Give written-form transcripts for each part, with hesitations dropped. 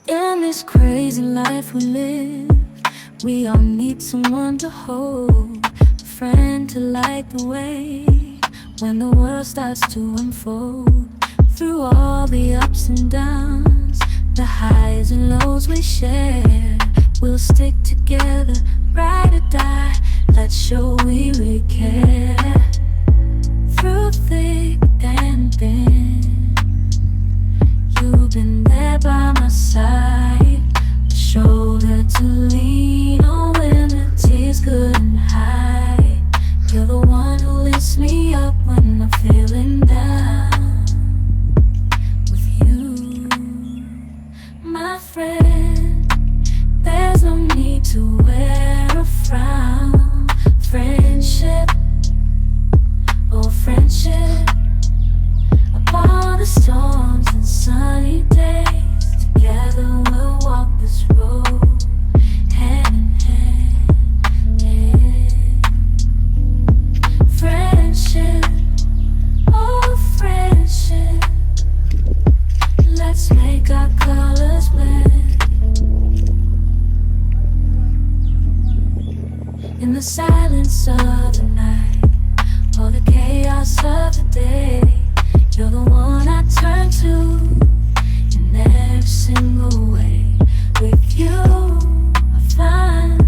In this crazy life we live, we all need someone to hold, a friend to light the way when the world starts to unfold. Through all the ups and downs, the highs and lows we share, we'll stick together, ride or die. Let's show we really care. Through thick and thin, you've been there by my side, a shoulder to lean on when the tears couldn't hide. You're the one who lifts me up when I'm feeling down. With you, my friend, there's no need to wear a frown. Friendship, oh friendship, upon the storms and sunny days, together we'll walk this road, hand in hand. Friendship, oh friendship, let's make our colors blend. In the silence of the night, or the chaos of the day, you're the one I turn to in every single way. With you, I find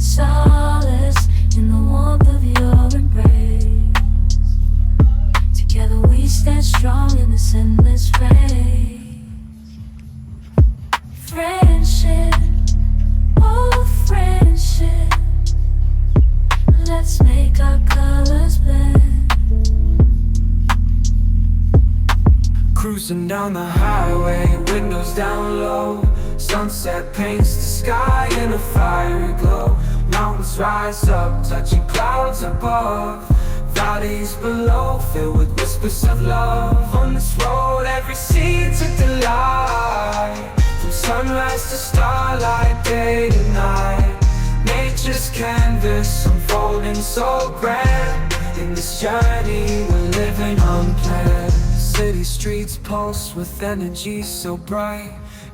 solace in the warmth of your embrace. Together we stand strong in this endless race. Friendship, oh friendship, let's make our colors blend. Cruising down the highway, windows down low. Sunset paints the sky in a fiery glow. Mountains rise up, touching clouds above. Valleys below, filled with whispers of love. On this road, every scene's a delight. From sunrise to starlight, day to night. Nature's canvas unfolding so grand. In this journey, we're living unplanned. City streets pulse with energy so bright.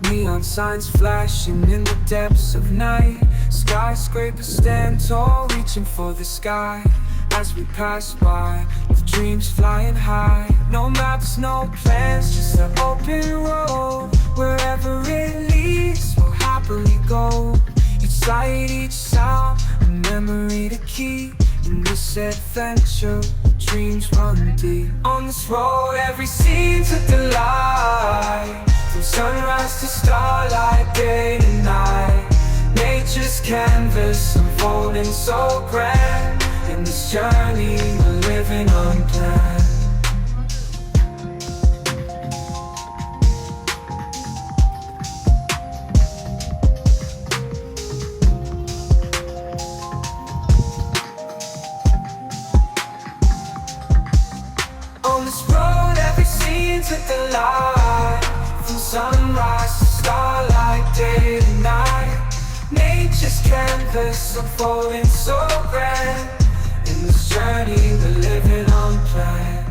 Neon signs flashing in the depths of night. Skyscrapers stand tall, reaching for the sky. As we pass by, with dreams flying high. No maps, no plans, just an open road. Wherever it leads, we'll happily go. Each sight, each sound, a memory to keep. In this adventure, dreams run deep. On this road, every scene's a delight. From sunrise to starlight, day to night. Nature's canvas unfolding so grand. In this journey, we're living unplanned. On this road, every scene's a delight. From sunrise to starlight, day to night. Nature's canvas unfolding so grand. In this journey, we're living unplanned.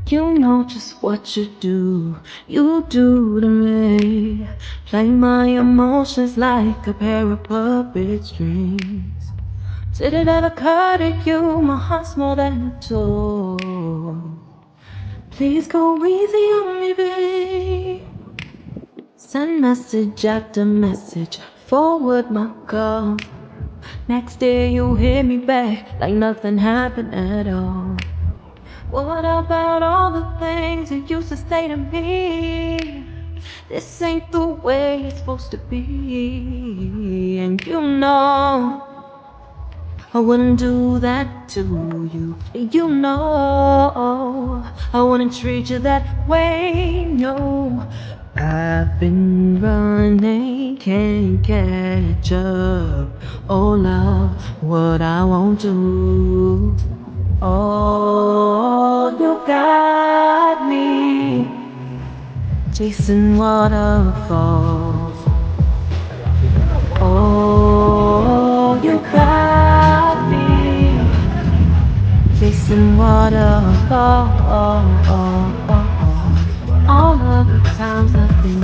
You know just what you do to me. Play my emotions like a pair of puppet strings. Did it ever occur to you my heart's more than a toy? Please go easy on me, babe. Send message after message, forward my call. Next day you hit me back like nothing happened at all. What about all the things you used to say to me? This ain't the way it's supposed to be. And you know I wouldn't do that to you. You know I wouldn't treat you that way, no. I've been running, can't catch up. Oh love, what I won't do. Oh, you got me chasing waterfalls. Oh, you got me chasing waterfalls. All of the times I've been,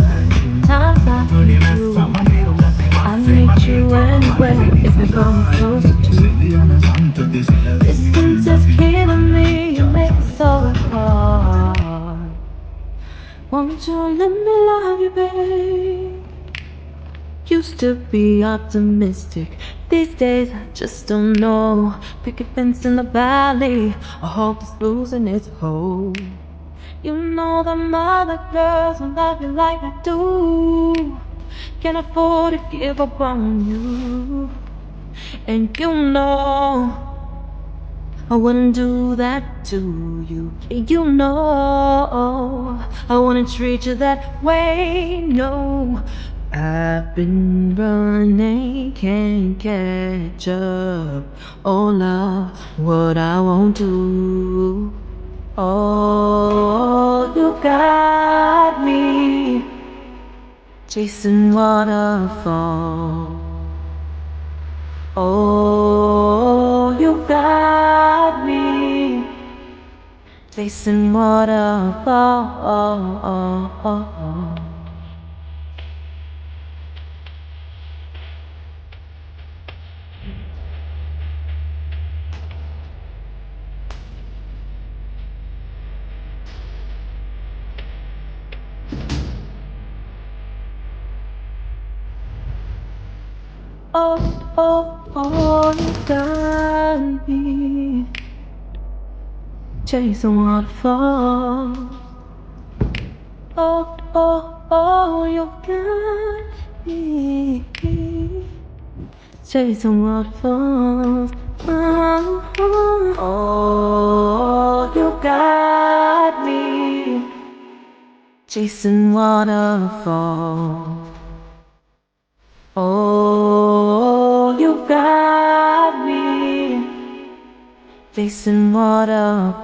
times I've been through. I need you anyway if you're coming closer to you. Distance is killing me, you make it so hard. Won't you let me love you, babe? Used to be optimistic, these days I just don't know. Picket fence in the valley, I hope it's losing its hold. You know them other girls will love you like I do. Can't afford to give up on you. And you know I wouldn't do that to you. You know I wouldn't treat you that way, no. I've been running, can't catch up. Oh love, what I won't do. Oh, you got me chasing waterfalls. Oh, you got me chasing waterfalls. Oh, you got me chasing waterfalls. You got me chasing waterfalls. Oh, you got me chasing waterfalls. Oh, you got me chasing waterfalls.